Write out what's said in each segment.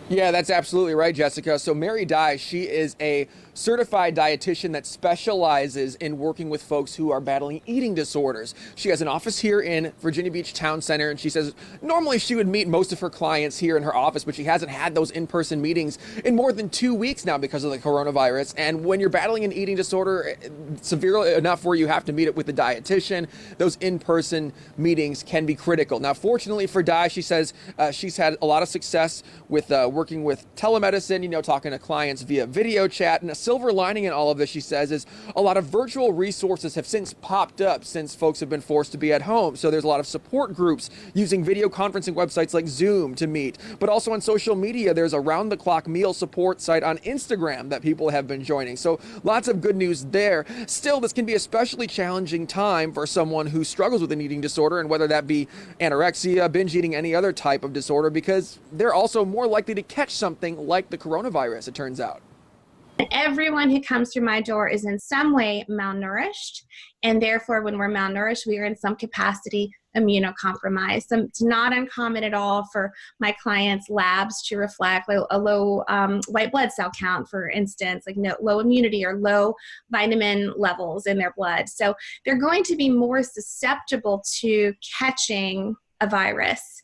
Yeah, that's absolutely right, Jessica. So Mary Dye, she is a certified dietitian that specializes in working with folks who are battling eating disorders. She has an office here in Virginia Beach Town Center, and she says normally she would meet most of her clients here in her office, but she hasn't had those in-person meetings in more than 2 weeks now because of the coronavirus. And when you're battling an eating disorder severe enough where you have to meet it with the dietitian, those in-person meetings can be critical. Now, fortunately for Dye, she says she's had a lot of success with working with telemedicine, talking to clients via video chat. And a silver lining in all of this, she says, is a lot of virtual resources have since popped up since folks have been forced to be at home. So there's a lot of support groups using video conferencing websites like Zoom to meet. But also on social media, there's a round-the-clock meal support site on Instagram that people have been joining. So lots of good news there. Still, this can be a especially challenging time for someone who struggles with an eating disorder, and whether that be anorexia, binge eating, any other type of disorder, because they're also more likely to catch something like the coronavirus, it turns out. Everyone who comes through my door is in some way malnourished, and therefore when we're malnourished we are in some capacity immunocompromised. So it's not uncommon at all for my clients' labs to reflect a low white blood cell count, for instance, like low immunity or low vitamin levels in their blood. So they're going to be more susceptible to catching a virus.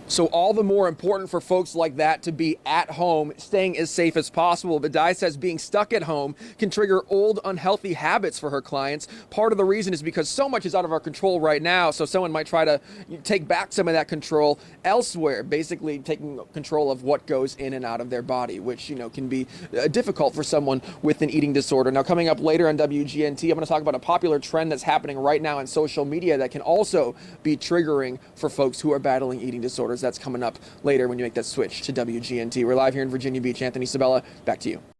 So all the more important for folks like that to be at home, staying as safe as possible. But Di says being stuck at home can trigger old, unhealthy habits for her clients. Part of the reason is because so much is out of our control right now. So someone might try to take back some of that control elsewhere, basically taking control of what goes in and out of their body, which, can be difficult for someone with an eating disorder. Now, coming up later on WGNT, I'm going to talk about a popular trend that's happening right now on social media that can also be triggering for folks who are battling eating disorders. That's coming up later when you make that switch to WGNT. We're live here in Virginia Beach. Anthony Sabella, back to you.